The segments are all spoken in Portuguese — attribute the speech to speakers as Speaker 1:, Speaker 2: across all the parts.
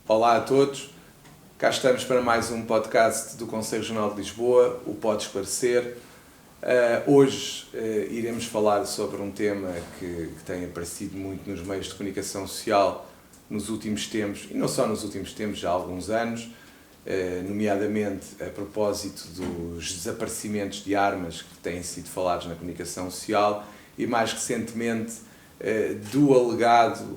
Speaker 1: Olá a todos, cá estamos para mais um podcast do Conselho Regional de Lisboa, o Pode Esclarecer. Hoje iremos falar sobre um tema que tem aparecido muito nos meios de comunicação social nos últimos tempos, e não só nos últimos tempos, já há alguns anos, nomeadamente a propósito dos desaparecimentos de armas que têm sido falados na comunicação social e mais recentemente do alegado,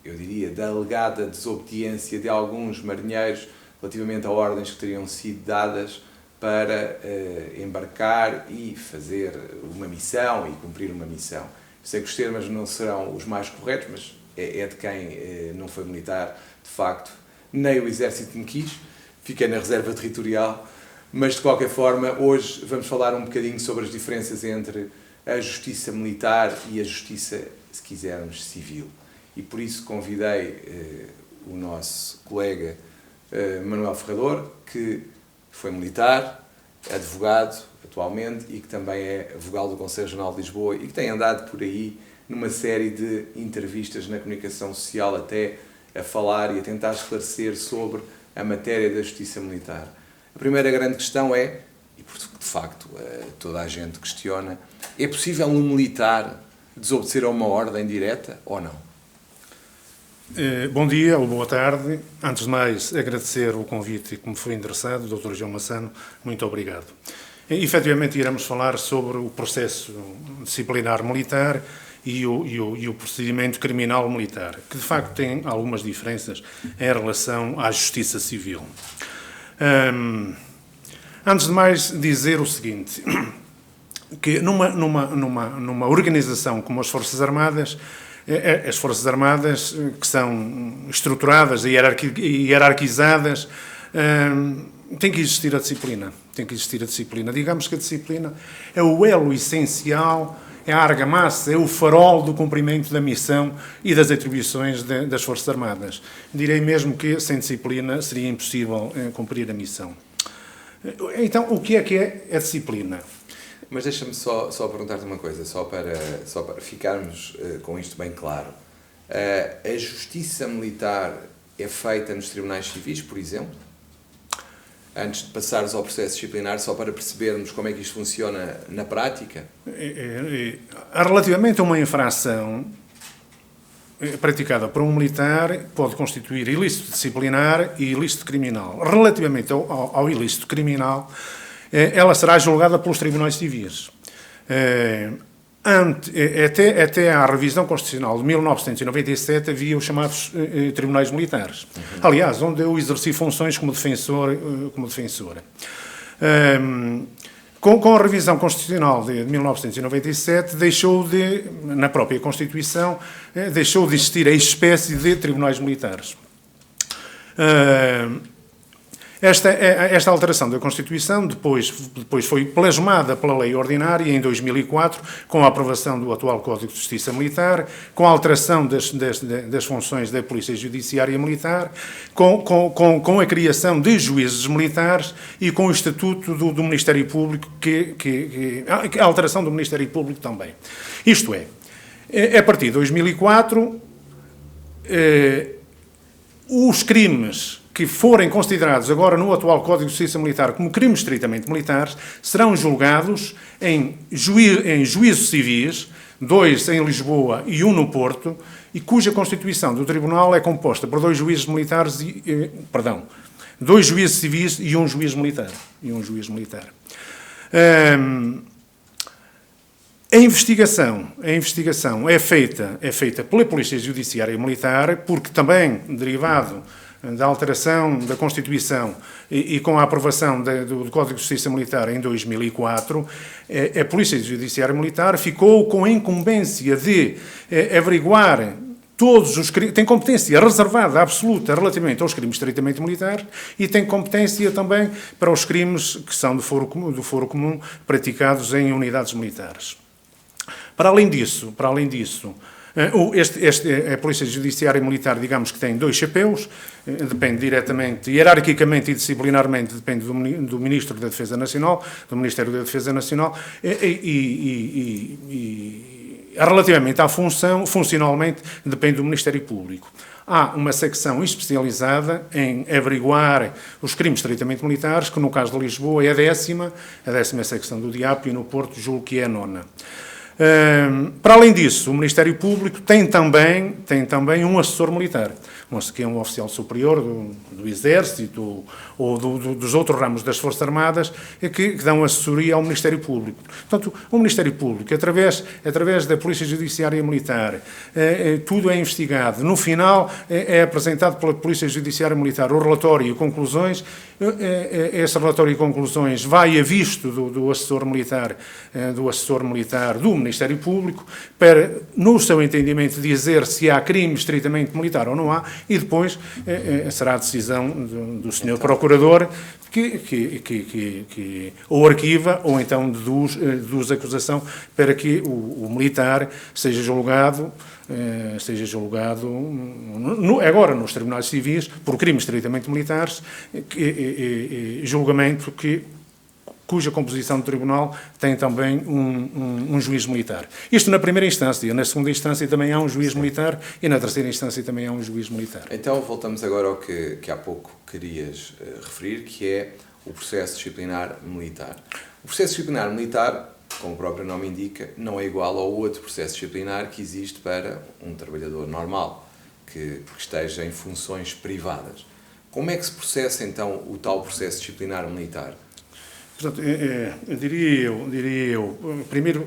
Speaker 1: eu diria, da alegada desobediência de alguns marinheiros relativamente a ordens que teriam sido dadas para embarcar e fazer uma missão e cumprir uma missão. Sei que os termos não serão os mais corretos, mas é de quem não foi militar, de facto, nem o Exército me quis, fiquei na reserva territorial, mas de qualquer forma, hoje vamos falar um bocadinho sobre as diferenças entre a justiça militar e a justiça, se quisermos, civil. E por isso convidei o nosso colega Manuel Ferrador, que foi militar, advogado atualmente e que também é vogal do Conselho Regional de Lisboa e que tem andado por aí numa série de entrevistas na comunicação social até a falar e a tentar esclarecer sobre a matéria da justiça militar. A primeira grande questão é, e porque de facto toda a gente questiona, é possível um militar desobedecer a uma ordem direta ou não?
Speaker 2: Bom dia ou boa tarde. Antes de mais, agradecer o convite que me foi endereçado, Dr. João Massano, muito obrigado. Efetivamente, iremos falar sobre o processo disciplinar militar e o procedimento criminal militar, que de facto tem algumas diferenças em relação à justiça civil. Antes de mais, dizer o seguinte, que numa organização como as Forças Armadas que são estruturadas e hierarquizadas, tem que existir a disciplina. Digamos que a disciplina é o elo essencial, é a argamassa, é o farol do cumprimento da missão e das atribuições das Forças Armadas. Direi mesmo que sem disciplina seria impossível cumprir a missão. Então, o que é a disciplina?
Speaker 1: Mas deixa-me só perguntar-te uma coisa, só para ficarmos com isto bem claro. A justiça militar é feita nos tribunais civis, por exemplo? Antes de passares ao processo disciplinar, só para percebermos como é que isto funciona na prática?
Speaker 2: Relativamente a uma infração praticada por um militar, pode constituir ilícito disciplinar e ilícito criminal. Relativamente ao ilícito criminal, ela será julgada pelos tribunais civis. Até à revisão constitucional de 1997 havia os chamados tribunais militares. Aliás, onde eu exerci funções como defensora. Com a revisão constitucional de 1997, na própria Constituição, deixou de existir a espécie de tribunais militares. Esta alteração da Constituição depois foi plasmada pela lei ordinária em 2004, com a aprovação do atual Código de Justiça Militar, com a alteração das funções da Polícia Judiciária Militar, com a criação de juízes militares e com o Estatuto do Ministério Público, a alteração do Ministério Público também. Isto é, a partir de 2004, os crimes que forem considerados agora no atual Código de Justiça Militar como crimes estritamente militares, serão julgados em juízos civis, 2 em Lisboa e 1 no Porto, e cuja constituição do Tribunal é composta por 2 juízes militares, 2 juízes civis e 1 juiz militar. A investigação é feita pela Polícia Judiciária Militar, porque também, derivado da alteração da Constituição e com a aprovação do Código de Justiça Militar em 2004, a Polícia Judiciária Militar ficou com a incumbência de averiguar todos os crimes, tem competência reservada, absoluta, relativamente aos crimes estritamente militares e tem competência também para os crimes que são do foro comum praticados em unidades militares. Para além disso, a Polícia Judiciária Militar, digamos que tem 2 chapéus, depende diretamente, hierarquicamente e disciplinarmente, depende do Ministro da Defesa Nacional, do Ministério da Defesa Nacional, e relativamente à função, funcionalmente, depende do Ministério Público. Há uma secção especializada em averiguar os crimes estritamente militares, que no caso de Lisboa é a 10ª secção do DIAP, e no Porto julgo que é a 9ª. Para além disso, o Ministério Público tem também um assessor militar, que é um oficial superior do Exército ou dos outros ramos das Forças Armadas, que dão assessoria ao Ministério Público. Portanto, o Ministério Público, através da Polícia Judiciária Militar, tudo é investigado. No final, é apresentado pela Polícia Judiciária Militar o relatório e conclusões. Esse relatório e conclusões vai a visto do assessor militar do Ministério Público, para, no seu entendimento, dizer se há crime estritamente militar ou não há, e depois será a decisão do Sr. Procurador que ou arquiva ou então deduz acusação para que o militar seja julgado agora nos tribunais civis por crimes estritamente militares, julgamento cuja composição do tribunal tem também um juiz militar. Isto na primeira instância. Na segunda instância também há um juiz militar e na terceira instância também há um juiz militar.
Speaker 1: Então voltamos agora ao que há pouco querias referir, que é o processo disciplinar militar. O processo disciplinar militar, como o próprio nome indica, não é igual ao outro processo disciplinar que existe para um trabalhador normal, que esteja em funções privadas. Como é que se processa então o tal processo disciplinar militar?
Speaker 2: Portanto, diria eu, primeiro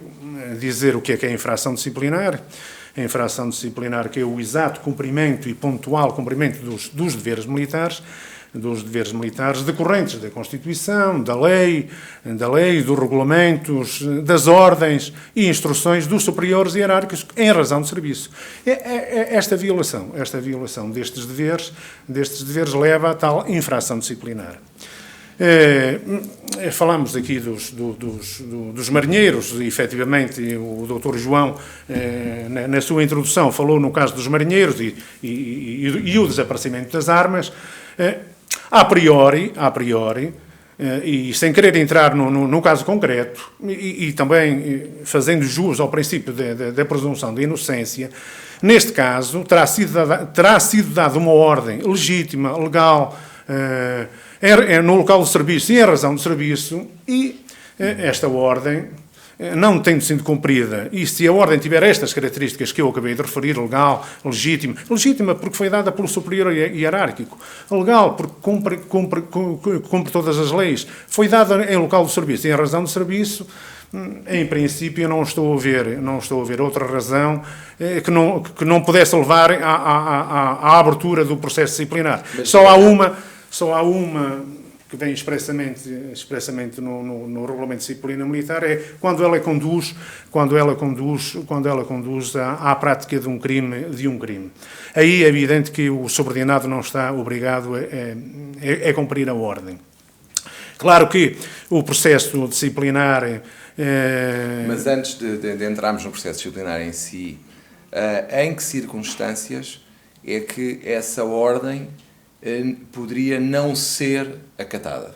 Speaker 2: dizer o que é a infração disciplinar. A infração disciplinar, que é o exato cumprimento e pontual cumprimento dos deveres militares decorrentes da Constituição, da lei, dos regulamentos, das ordens e instruções dos superiores hierárquicos em razão de serviço. Esta violação destes deveres leva a tal infração disciplinar. Falamos aqui dos marinheiros, e efetivamente o Dr. João, na sua introdução, falou no caso dos marinheiros e o desaparecimento das armas. A priori, e sem querer entrar no caso concreto, e também fazendo jus ao princípio da presunção de inocência, neste caso terá sido dada uma ordem legítima, legal, no local de serviço e em razão de serviço, e esta ordem, não tendo sido cumprida, e se a ordem tiver estas características que eu acabei de referir, legal, legítima porque foi dada pelo superior hierárquico, legal porque cumpre todas as leis, foi dada em local de serviço e em razão de serviço, em princípio não estou a ver outra razão que não pudesse levar à abertura do processo disciplinar. Só há uma que vem expressamente no regulamento de disciplina militar, é quando ela conduz à prática de um crime. Aí é evidente que o subordinado não está obrigado a cumprir a ordem. Claro que o processo disciplinar...
Speaker 1: Mas antes de entrarmos no processo disciplinar em si, em que circunstâncias é que essa ordem poderia não ser acatada?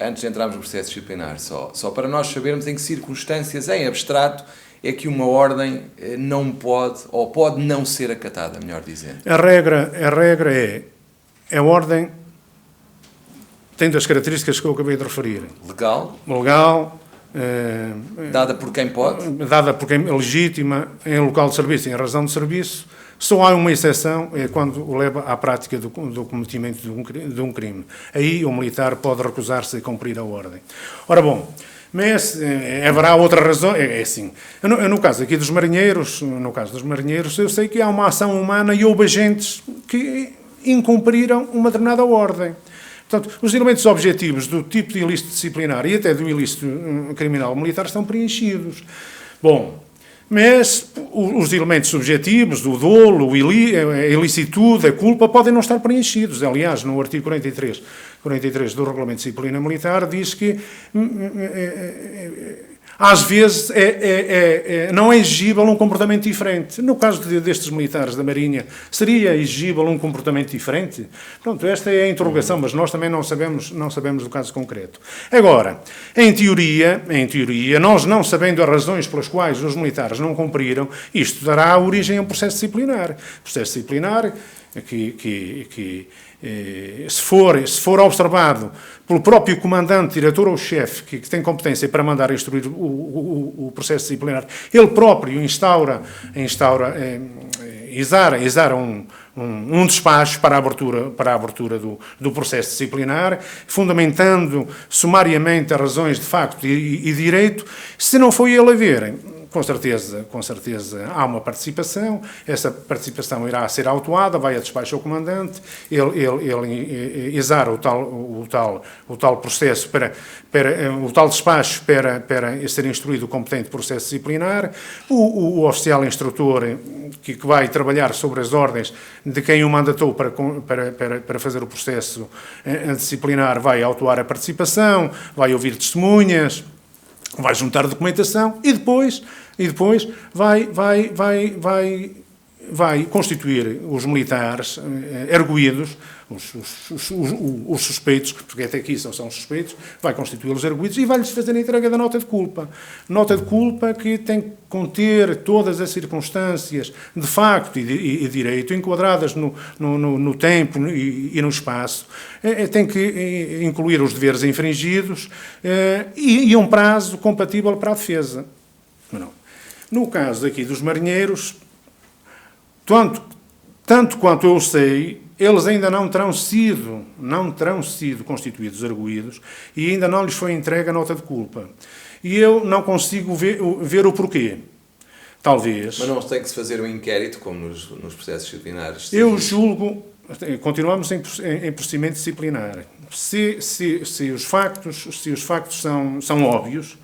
Speaker 1: Antes de entrarmos no processo disciplinar, só para nós sabermos em que circunstâncias, em abstrato, é que uma ordem não pode, ou pode não ser acatada, melhor dizendo.
Speaker 2: A regra é a ordem tem das características que eu acabei de referir.
Speaker 1: Legal. Dada por quem pode. Dada por quem
Speaker 2: legítima, em local de serviço, em razão de serviço. Só há uma exceção, é quando o leva à prática do cometimento de um crime. Aí o militar pode recusar-se a cumprir a ordem. Ora bom, mas haverá outra razão, é assim. No caso aqui dos marinheiros, eu sei que há uma ação humana e houve agentes que incumpriram uma determinada ordem. Portanto, os elementos objetivos do tipo de ilícito disciplinar e até do ilícito criminal militar estão preenchidos. Bom, mas os elementos subjetivos, do dolo, a ilicitude, a culpa, podem não estar preenchidos. Aliás, no artigo 43 do Regulamento de Disciplina Militar diz que às vezes não é exigível um comportamento diferente. No caso destes militares da Marinha, seria exigível um comportamento diferente? Pronto, esta é a interrogação, mas nós também não sabemos do caso concreto. Agora, em teoria, nós não sabendo as razões pelas quais os militares não cumpriram, isto dará origem a um processo disciplinar. Processo disciplinar que se for observado pelo próprio comandante, diretor ou chefe, que tem competência para mandar instruir o processo disciplinar, ele próprio exara um despacho para a abertura do processo disciplinar, fundamentando sumariamente as razões de facto e direito. Se não foi ele a ver, com certeza há uma participação, essa participação irá ser autuada, vai a despacho ao comandante, ele exara o tal processo o tal despacho para ser instruído o competente processo disciplinar, o oficial instrutor que vai trabalhar sobre as ordens de quem o mandatou para fazer o processo disciplinar vai autuar a participação, vai ouvir testemunhas, vai juntar documentação e depois vai constituir os militares arguídos, os suspeitos, porque até aqui são suspeitos, vai constituí-los arguídos e vai-lhes fazer a entrega da nota de culpa. Nota de culpa que tem que conter todas as circunstâncias de facto e direito, enquadradas no tempo e no espaço. Tem que incluir os deveres infringidos e um prazo compatível para a defesa. Não. No caso aqui dos marinheiros, tanto quanto eu sei, eles ainda não terão sido constituídos arguídos e ainda não lhes foi entregue a nota de culpa. E eu não consigo ver o porquê. Talvez...
Speaker 1: Mas não tem que se fazer um inquérito, como nos processos disciplinares?
Speaker 2: Eu julgo... Continuamos em procedimento disciplinar. Se os factos são óbvios,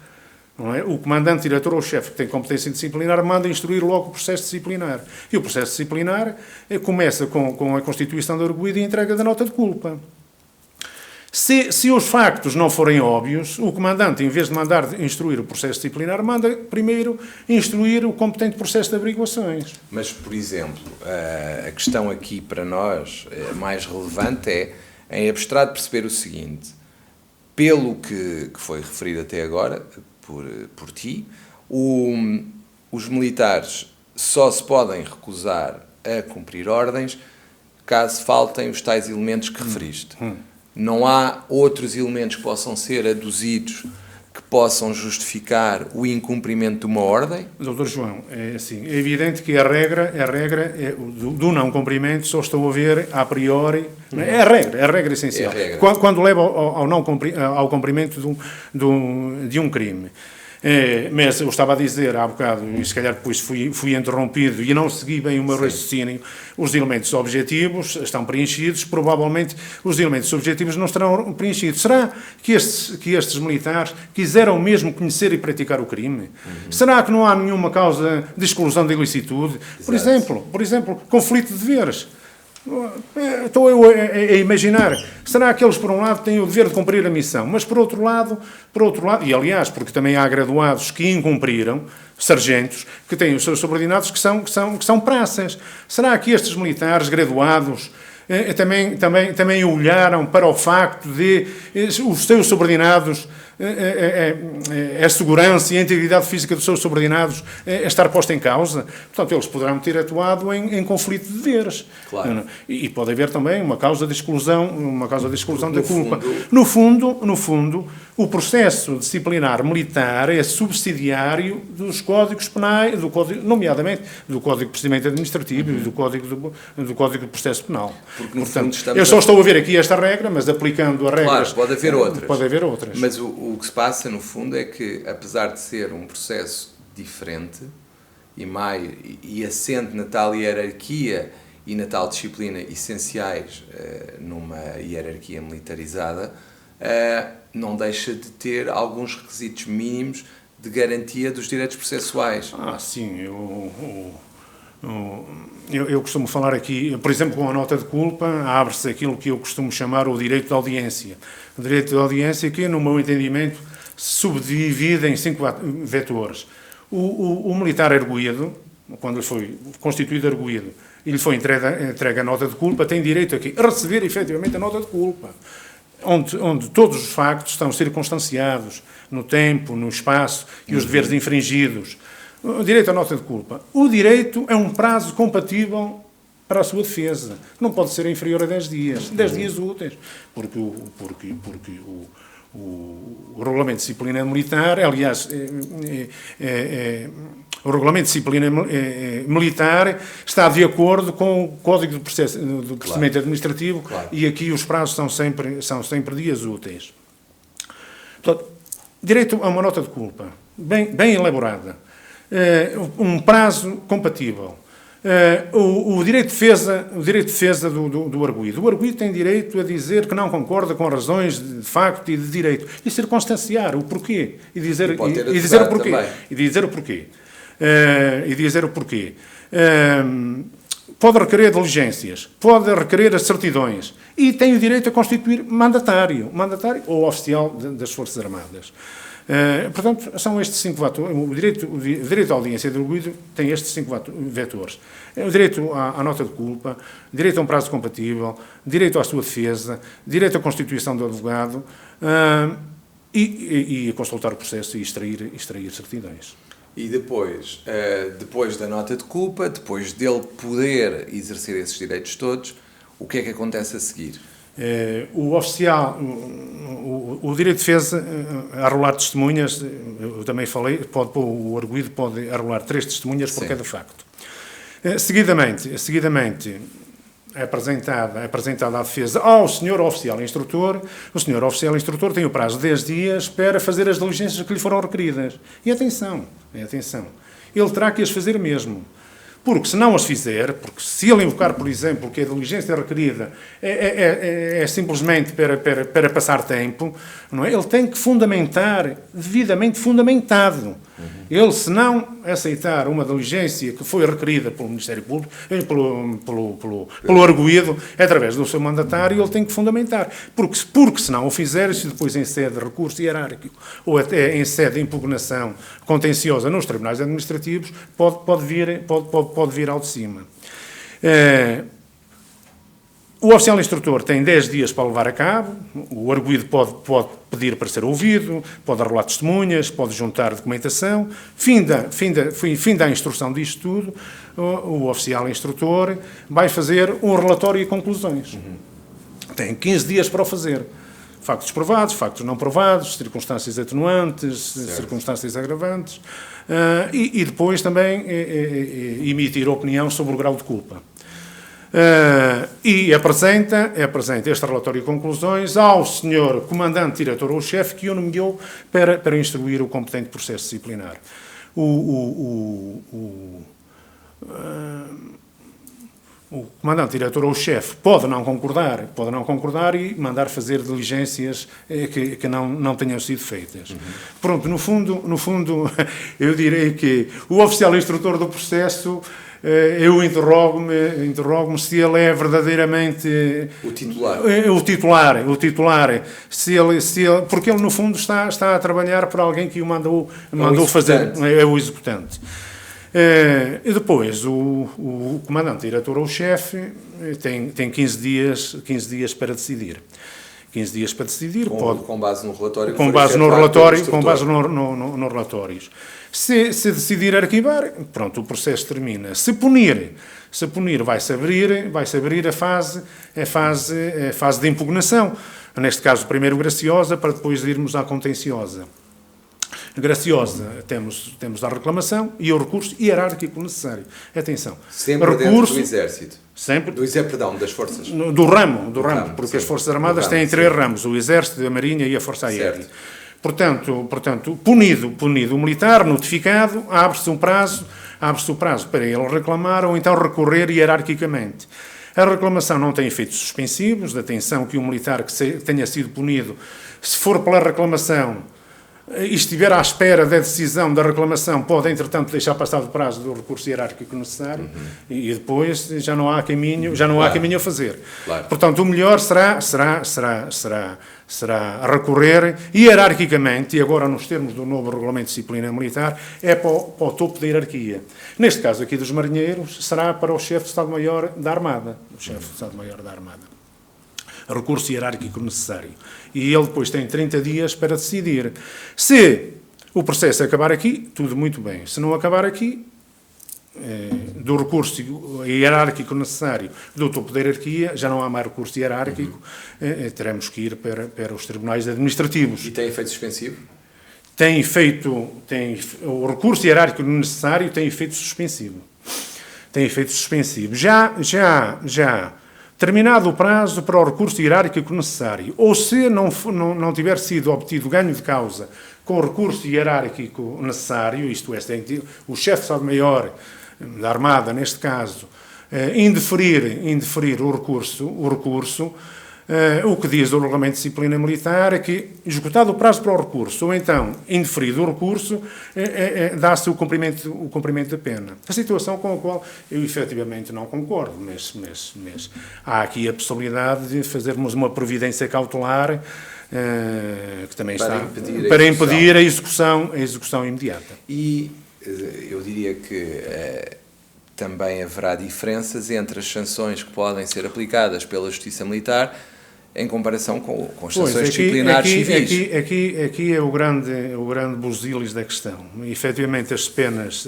Speaker 2: não é? O comandante, diretor ou chefe que tem competência disciplinar manda instruir logo o processo disciplinar. E o processo disciplinar começa com a constituição do arguido e a entrega da nota de culpa. Se os factos não forem óbvios, o comandante, em vez de mandar instruir o processo disciplinar, manda primeiro instruir o competente processo de averiguações.
Speaker 1: Mas, por exemplo, a questão aqui para nós mais relevante é, em abstrato, perceber o seguinte: pelo que foi referido até agora por ti, os militares só se podem recusar a cumprir ordens caso faltem os tais elementos que referiste. Não há outros elementos que possam ser aduzidos que possam justificar o incumprimento de uma ordem?
Speaker 2: Doutor João, é evidente que a regra do não cumprimento só estou a ver a priori. É a regra essencial. É a regra. Quando leva ao cumprimento de um crime. Mas eu estava a dizer há bocado, e se calhar depois fui interrompido e não segui bem o meu raciocínio, os elementos objetivos estão preenchidos, provavelmente os elementos objetivos não estarão preenchidos. Será que estes militares quiseram mesmo conhecer e praticar o crime? Será que não há nenhuma causa de exclusão de ilicitude? Por exemplo, conflito de deveres. Estou eu a imaginar, será que eles por um lado têm o dever de cumprir a missão, mas por outro lado, e aliás, porque também há graduados que incumpriram, sargentos, que têm os seus subordinados que são praças. Será que estes militares graduados também olharam para o facto de os seus subordinados, a segurança e a integridade física dos seus subordinados estar posta em causa? Portanto, eles poderão ter atuado em conflito de deveres.
Speaker 1: Claro.
Speaker 2: E pode haver também uma causa de exclusão da culpa. No fundo, o processo disciplinar militar é subsidiário dos códigos penais, nomeadamente do Código de Procedimento Administrativo e do Código de Processo Penal.
Speaker 1: Porque, no fundo,
Speaker 2: eu só estou a ver aqui esta regra, mas aplicando a regras...
Speaker 1: Claro, pode haver outras. Mas o que se passa, no fundo, é que, apesar de ser um processo diferente e assente na tal hierarquia e na tal disciplina essenciais numa hierarquia militarizada, não deixa de ter alguns requisitos mínimos de garantia dos direitos processuais.
Speaker 2: Sim, eu costumo falar aqui, por exemplo, com a nota de culpa, abre-se aquilo que eu costumo chamar o direito de audiência. O direito de audiência que, no meu entendimento, subdivide em 5 vetores. O militar arguído, quando lhe foi constituído arguído e lhe foi entregue a nota de culpa, tem direito aqui a receber efetivamente a nota de culpa, onde todos os factos estão circunstanciados no tempo, no espaço e os deveres infringidos. O direito à nota de culpa. O direito é um prazo compatível para a sua defesa. Não pode ser inferior a 10 dias. 10 dias úteis. Porque o Regulamento de Disciplina Militar, aliás, o Regulamento de Disciplina Militar está de acordo com o Código de Procedimento Administrativo, e aqui os prazos são sempre dias úteis. Portanto, direito a uma nota de culpa, bem elaborada, um prazo compatível. O direito de defesa do arguido. O arguido tem direito a dizer que não concorda com razões de facto e de direito. E circunstanciar o porquê. E dizer o porquê. E dizer o porquê. Pode requerer diligências, pode requerer certidões e tem o direito a constituir mandatário ou oficial das Forças Armadas. Portanto, são estes 5 vetores. O direito à audiência do arguido tem estes 5 vetores. O direito à nota de culpa, direito a um prazo compatível, direito à sua defesa, direito à constituição do advogado e a consultar o processo e extrair certidões.
Speaker 1: E depois da nota de culpa, depois dele poder exercer esses direitos todos, o que é que acontece a seguir?
Speaker 2: O oficial, o direito de defesa, arrolar testemunhas, eu também falei, o arguido pode arrolar 3 testemunhas por cada facto. Seguidamente é apresentada a defesa ao senhor oficial instrutor. O senhor oficial instrutor tem o prazo de 10 dias para fazer as diligências que lhe foram requeridas. E atenção, ele terá que as fazer mesmo. Porque se não as fizer, porque se ele invocar, por exemplo, que a diligência requerida é simplesmente para passar tempo, não é? Ele tem que fundamentar, devidamente fundamentado. Ele, se não aceitar uma diligência que foi requerida pelo Ministério Público, pelo arguido, através do seu mandatário, ele tem que fundamentar. Porque se não o fizer, se depois em sede de recurso hierárquico ou até em sede de impugnação contenciosa nos tribunais administrativos, pode vir ao de cima. O oficial instrutor tem 10 dias para levar a cabo, o arguido pode pedir para ser ouvido, pode arrolar testemunhas, pode juntar documentação. Fim da instrução disto tudo, o oficial instrutor vai fazer um relatório e conclusões. Tem 15 dias para o fazer. Factos provados, factos não provados, circunstâncias atenuantes, circunstâncias agravantes, e depois também emitir opinião sobre o grau de culpa. E apresenta este relatório e conclusões ao senhor comandante, diretor ou chefe que o nomeou para instruir o competente processo disciplinar. O comandante, diretor ou chefe pode não concordar e mandar fazer diligências que não tenham sido feitas. Pronto, no fundo, eu direi que o oficial instrutor do processo, eu interrogo-me se ele é verdadeiramente o titular, se ele, porque ele no fundo está a trabalhar para alguém que o mandou fazer, é o executante. E depois o comandante, diretor ou chefe tem 15 dias para decidir. 15 dias para decidir.
Speaker 1: Com base no relatório.
Speaker 2: Com base no relatórios. Se decidir arquivar, pronto, o processo termina. Se punir, vai-se abrir a fase de impugnação. Neste caso, primeiro graciosa, para depois irmos à contenciosa. Graciosa, temos a reclamação e o recurso hierárquico necessário. Atenção.
Speaker 1: Sempre dentro do Exército.
Speaker 2: Sempre.
Speaker 1: Das forças.
Speaker 2: Do ramo, porque as Forças Armadas têm 3 ramos, o Exército, a Marinha e a Força Aérea. Portanto, punido o militar, notificado, abre-se o prazo para ele reclamar ou então recorrer hierarquicamente. A reclamação não tem efeitos suspensivos, atenção que o militar que tenha sido punido, se for pela reclamação, e estiver à espera da decisão da reclamação, pode, entretanto, deixar passar o prazo do recurso hierárquico necessário e depois já não há caminho a fazer.
Speaker 1: Claro.
Speaker 2: Portanto, o melhor será recorrer hierarquicamente, e agora nos termos do novo Regulamento de Disciplina Militar, para o topo da hierarquia. Neste caso aqui dos marinheiros, será para o chefe de Estado-Maior da Armada. O chefe de Estado-Maior da Armada. Recurso hierárquico necessário. E ele depois tem 30 dias para decidir. Se o processo acabar aqui, tudo muito bem. Se não acabar aqui, do recurso hierárquico necessário do topo da hierarquia, já não há mais recurso hierárquico, teremos que ir para os tribunais administrativos.
Speaker 1: E tem efeito suspensivo?
Speaker 2: O recurso hierárquico necessário tem efeito suspensivo. Já terminado o prazo para o recurso hierárquico necessário, ou se não tiver sido obtido ganho de causa com o recurso hierárquico necessário, isto é, o chefe de Estado-Maior da Armada, neste caso, indeferir o recurso, o que diz o Regulamento de Disciplina Militar é que, esgotado o prazo para o recurso, ou então indeferido o recurso, dá-se o cumprimento da pena. A situação com a qual eu efetivamente não concordo, mas há aqui a possibilidade de fazermos uma providência cautelar que também para impedir a execução imediata.
Speaker 1: E eu diria que também haverá diferenças entre as sanções que podem ser aplicadas pela Justiça Militar em comparação com as sanções disciplinares civis.
Speaker 2: Aqui é o grande busilis da questão. Efetivamente, as penas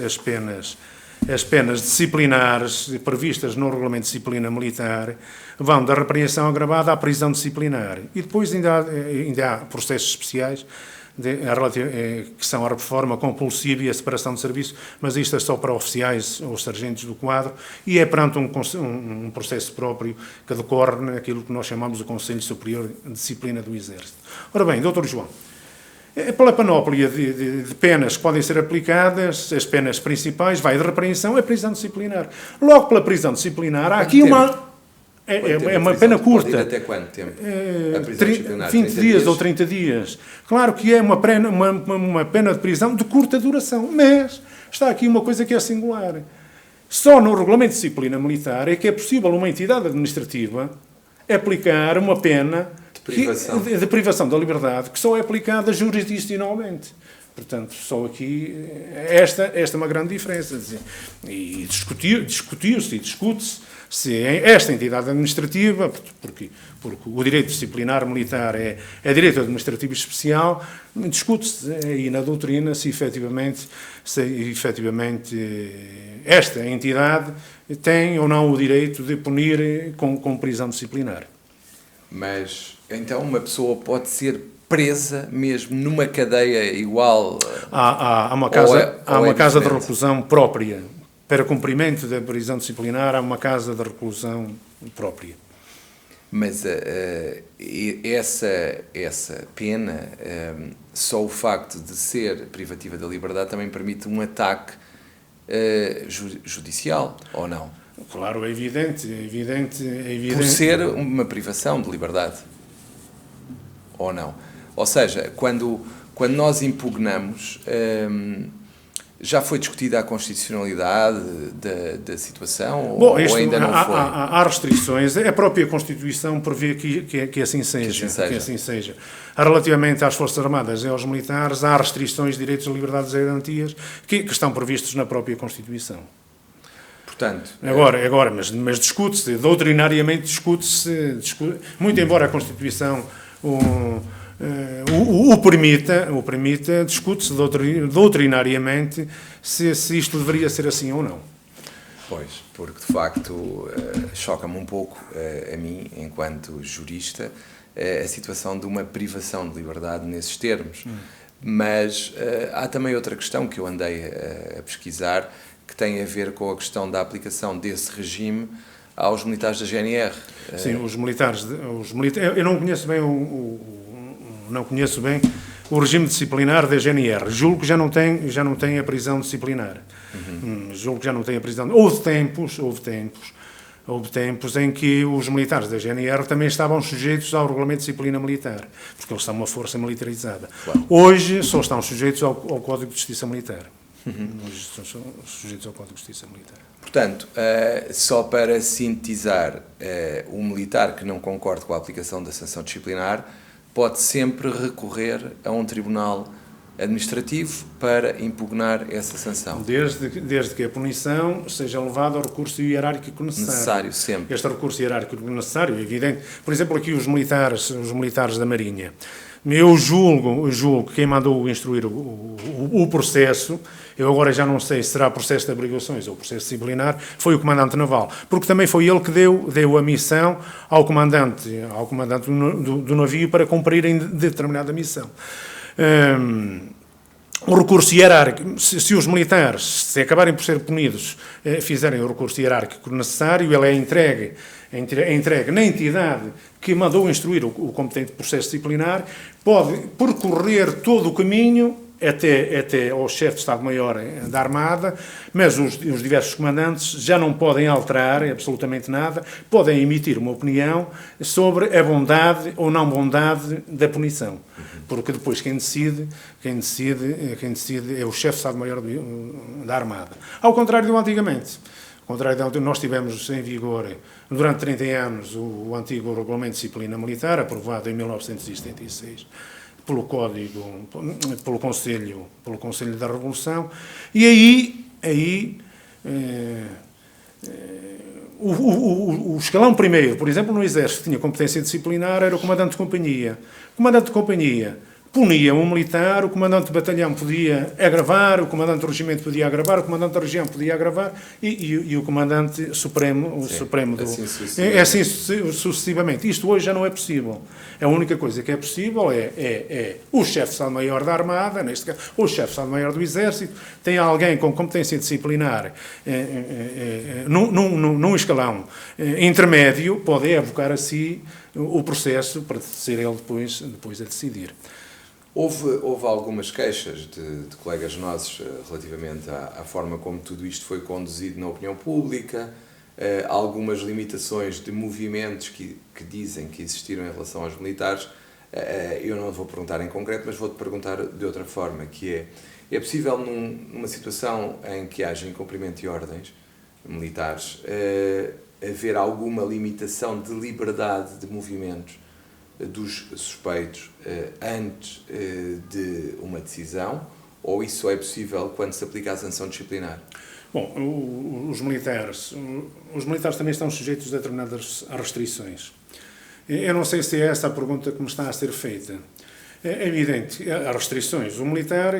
Speaker 2: disciplinares previstas no Regulamento de Disciplina Militar vão da repreensão agravada à prisão disciplinar. E depois ainda há processos especiais que são a reforma compulsiva e a separação de serviço, mas isto é só para oficiais ou sargentos do quadro e é perante um processo próprio que decorre naquilo que nós chamamos de Conselho Superior de Disciplina do Exército. Ora bem, Dr. João, pela panóplia de penas que podem ser aplicadas, as penas principais vai de repreensão a prisão disciplinar. Logo pela prisão disciplinar, há aqui uma pena curta.
Speaker 1: Pode ir até quanto tempo?
Speaker 2: 20 dias ou 30 dias. Claro que é uma pena de prisão de curta duração, mas está aqui uma coisa que é singular. Só no Regulamento de Disciplina Militar é que é possível uma entidade administrativa aplicar uma pena de privação da liberdade que só é aplicada jurisdicionalmente. Portanto, só aqui, esta é uma grande diferença. E discutiu-se e discute-se se esta entidade administrativa, porque o direito disciplinar militar é direito administrativo especial, discute-se aí na doutrina se efetivamente esta entidade tem ou não o direito de punir com prisão disciplinar.
Speaker 1: Mas, então, uma pessoa pode ser presa mesmo numa cadeia igual?
Speaker 2: Há uma casa de reclusão própria. Para cumprimento da prisão disciplinar, há uma casa de reclusão própria.
Speaker 1: Mas essa pena, só o facto de ser privativa da liberdade também permite um ataque judicial, ou não?
Speaker 2: Claro, é evidente.
Speaker 1: Por ser uma privação de liberdade, ou não? Ou seja, quando nós impugnamos... Já foi discutida a constitucionalidade da situação?
Speaker 2: Bom,
Speaker 1: ou ainda não foi?
Speaker 2: Há restrições. A própria Constituição prevê que assim seja. Relativamente às Forças Armadas e aos militares, há restrições de direitos, liberdades e garantias que estão previstos na própria Constituição.
Speaker 1: Portanto...
Speaker 2: Mas discute-se, doutrinariamente discute-se, muito embora a Constituição... O permita, discute-se doutrinariamente se isto deveria ser assim ou não.
Speaker 1: Pois, porque de facto choca-me um pouco, a mim, enquanto jurista, a situação de uma privação de liberdade nesses termos. Mas há também outra questão que eu andei a pesquisar, que tem a ver com a questão da aplicação desse regime aos militares da GNR.
Speaker 2: Sim, os militares eu não conheço bem o regime disciplinar da GNR. Julgo que já não tem a prisão disciplinar. Julgo que já não tem a prisão. Houve tempos Houve tempos em que os militares da GNR também estavam sujeitos ao regulamento de disciplina militar, porque eles são uma força militarizada.
Speaker 1: Claro.
Speaker 2: Hoje só estão sujeitos ao Código de Justiça Militar. Hoje estão sujeitos ao Código de Justiça Militar.
Speaker 1: Portanto, só para sintetizar, o militar que não concorde com a aplicação da sanção disciplinar pode sempre recorrer a um tribunal administrativo para impugnar essa sanção.
Speaker 2: Desde que a punição seja levada ao recurso hierárquico necessário.
Speaker 1: Necessário, sempre.
Speaker 2: Este recurso hierárquico necessário é evidente. Por exemplo, aqui os militares da Marinha. Eu julgo que quem mandou instruir o processo, eu agora já não sei se será processo de obrigações ou processo disciplinar, foi o comandante naval, porque também foi ele que deu a missão ao comandante do navio para cumprirem determinada missão. O recurso hierárquico, se os militares, se acabarem por ser punidos, fizerem o recurso hierárquico necessário, ele é entregue na entidade que mandou instruir o competente processo disciplinar, pode percorrer todo o caminho até ao chefe de Estado-Maior da Armada, mas os diversos comandantes já não podem alterar absolutamente nada, podem emitir uma opinião sobre a bondade ou não bondade da punição. Porque depois quem decide é o chefe de Estado-Maior da Armada. Ao contrário do antigamente. Nós tivemos em vigor, durante 30 anos, o antigo Regulamento de Disciplina Militar, aprovado em 1976, pelo Conselho da Revolução, e aí o escalão primeiro, por exemplo, no Exército, tinha competência disciplinar, era o comandante de companhia. O comandante de companhia punia um militar, o comandante de batalhão podia agravar, o comandante do regimento podia agravar, o comandante da região podia agravar e o comandante supremo, assim sucessivamente. Isto hoje já não é possível. A única coisa que é possível é o chefe de Estado-Maior da Armada, neste caso, o chefe de Estado-Maior do Exército, tem alguém com competência disciplinar num escalão intermédio, pode avocar a si o processo para ser ele depois a decidir.
Speaker 1: Houve algumas queixas de colegas nossos relativamente à forma como tudo isto foi conduzido na opinião pública, algumas limitações de movimentos que dizem que existiram em relação aos militares. Eu não vou perguntar em concreto, mas vou-te perguntar de outra forma, que é possível numa situação em que haja incumprimento de ordens militares haver alguma limitação de liberdade de movimentos dos suspeitos antes de uma decisão, ou isso é possível quando se aplica a sanção disciplinar?
Speaker 2: Bom, os militares também estão sujeitos a determinadas restrições. Eu não sei se é essa a pergunta que me está a ser feita. É evidente, há restrições. O militar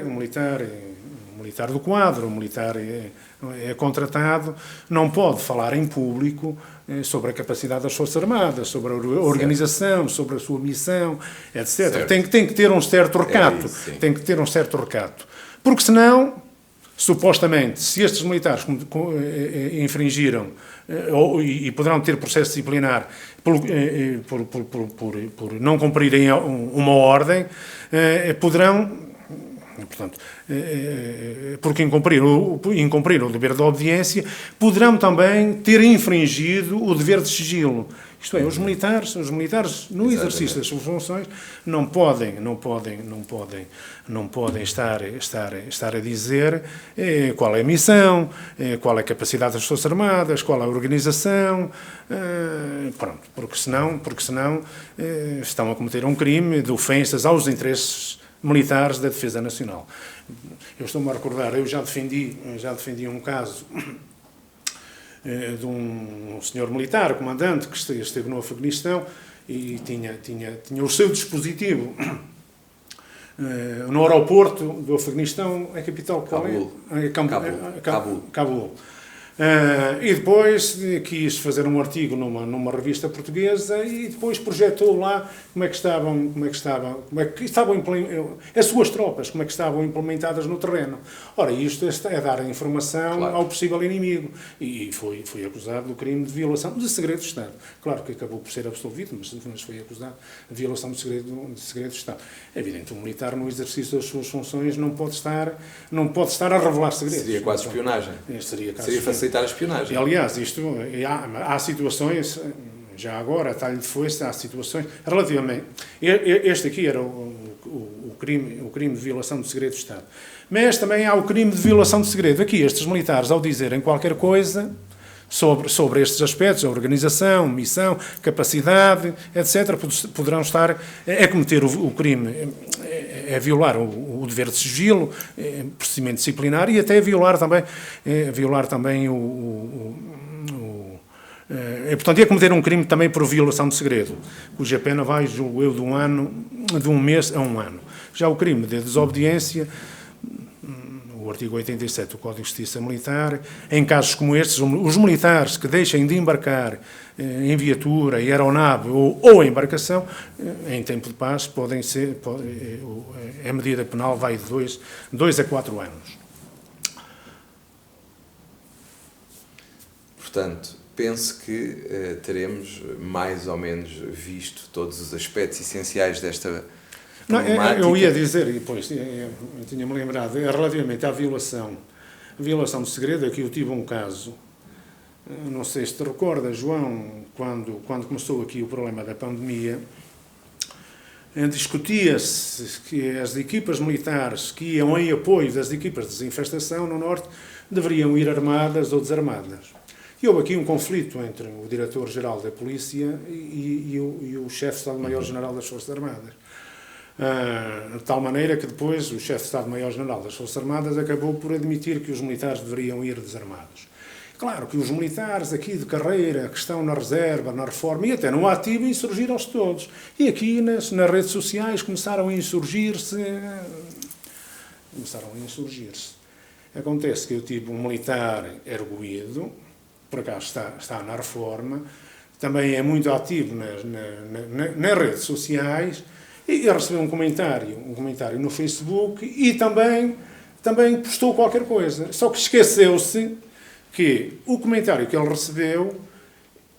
Speaker 2: do quadro, o militar é contratado, não pode falar em público sobre a capacidade das Forças Armadas, sobre a organização, sobre a sua missão, etc. Tem que ter um certo recato. Tem que ter um certo recato. Porque senão, supostamente, se estes militares infringiram e poderão ter processo disciplinar por não cumprirem uma ordem, poderão, portanto, porque incumpriram o dever de obediência, poderão também ter infringido o dever de sigilo. Isto é, os militares no exercício das suas funções não podem estar a dizer qual é a missão, qual é a capacidade das Forças Armadas, qual é a organização, pronto, porque senão estão a cometer um crime de ofensas aos interesses militares da Defesa Nacional. Eu estou-me a recordar, eu já defendi um caso de um senhor militar, comandante, que esteve no Afeganistão e tinha o seu dispositivo no aeroporto do Afeganistão, a capital qual é? Cabul. E depois quis fazer um artigo numa revista portuguesa e depois projetou lá como é que estavam as suas tropas, como é que estavam implementadas no terreno. Ora, isto é dar informação ao possível inimigo e foi acusado do crime de violação de segredo de Estado. Claro que acabou por ser absolvido, mas foi acusado de violação de segredo de Estado. É evidente, um militar no exercício das suas funções não pode estar a revelar segredos.
Speaker 1: Seria quase espionagem.
Speaker 2: Seria
Speaker 1: facilitar a espionagem.
Speaker 2: Aliás, há situações, já agora, a talho de foice, há situações relativamente... Este aqui era o crime de violação do segredo de Estado. Mas também há o crime de violação de segredo. Aqui, estes militares, ao dizerem qualquer coisa sobre estes aspectos, a organização, missão, capacidade, etc., poderão estar a cometer o crime, a violar o dever de sigilo, procedimento disciplinar e até violar também portanto, ia cometer um crime também por violação de segredo, cuja pena vai, julgo eu, de um mês a 1 ano. Já o crime de desobediência, o artigo 87 do Código de Justiça Militar, em casos como estes, os militares que deixem de embarcar em viatura, em aeronave ou embarcação, em tempo de paz, a medida penal vai de 2 a 4 anos.
Speaker 1: Portanto, penso que teremos mais ou menos visto todos os aspectos essenciais desta problemática.
Speaker 2: Eu ia dizer, e depois eu tinha-me lembrado, relativamente à violação de segredo, aqui eu tive um caso, não sei se te recordas, João, quando começou aqui o problema da pandemia, discutia-se que as equipas militares que iam em apoio das equipas de desinfestação no Norte deveriam ir armadas ou desarmadas. E houve aqui um conflito entre o Diretor-Geral da Polícia e o Chefe de Estado-Maior-General das Forças Armadas. De tal maneira que depois o Chefe de Estado-Maior-General das Forças Armadas acabou por admitir que os militares deveriam ir desarmados. Claro que os militares aqui de carreira, que estão na reserva, na reforma e até no ativo, insurgiram-se todos. E aqui nas redes sociais começaram a insurgir-se. Acontece que eu tive um militar erguido, por acaso está na reforma, também é muito ativo nas redes sociais, e recebeu um comentário no Facebook e também postou qualquer coisa. Só que esqueceu-se que o comentário que ele recebeu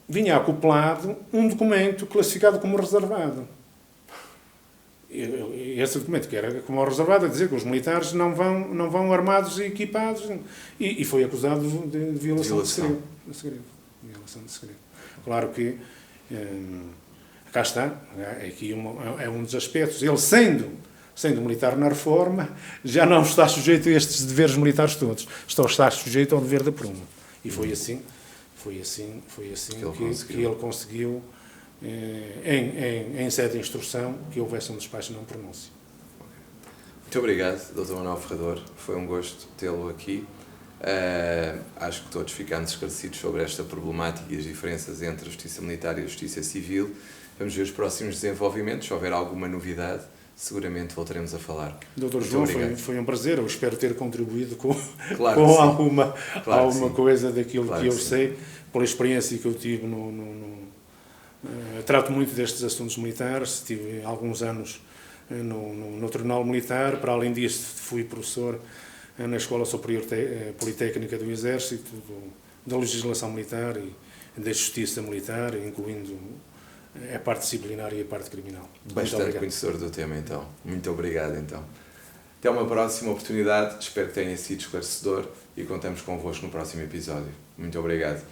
Speaker 2: vinha acoplado um documento classificado como reservado. Esse documento, que era como reservado, a dizer que os militares não vão armados e equipados, e foi acusado de violação de segredo. Violação de segredo. Claro que, cá está, aqui é um dos aspectos. Ele, sendo militar na reforma, já não está sujeito a estes deveres militares todos. Está sujeito ao dever da pruma. E foi assim que ele conseguiu, em sede de instrução, que houvesse um despacho não pronúncio.
Speaker 1: Muito obrigado, Dr. Manuel Ferrador. Foi um gosto tê-lo aqui. Acho que todos ficamos esclarecidos sobre esta problemática e as diferenças entre a Justiça Militar e a Justiça Civil. Vamos ver os próximos desenvolvimentos. Se houver alguma novidade, seguramente voltaremos a falar.
Speaker 2: Dr. João, foi um prazer. Eu espero ter contribuído com
Speaker 1: alguma
Speaker 2: coisa daquilo que eu sei, pela experiência que eu tive trato muito destes assuntos militares, tive alguns anos no Tribunal Militar, para além disso fui professor na Escola Superior Politécnica do Exército, da legislação militar e da justiça militar, incluindo a parte disciplinar e a parte criminal.
Speaker 1: Bastante conhecedor do tema, então. Muito obrigado, então. Até uma próxima oportunidade, espero que tenha sido esclarecedor e contamos convosco no próximo episódio. Muito obrigado.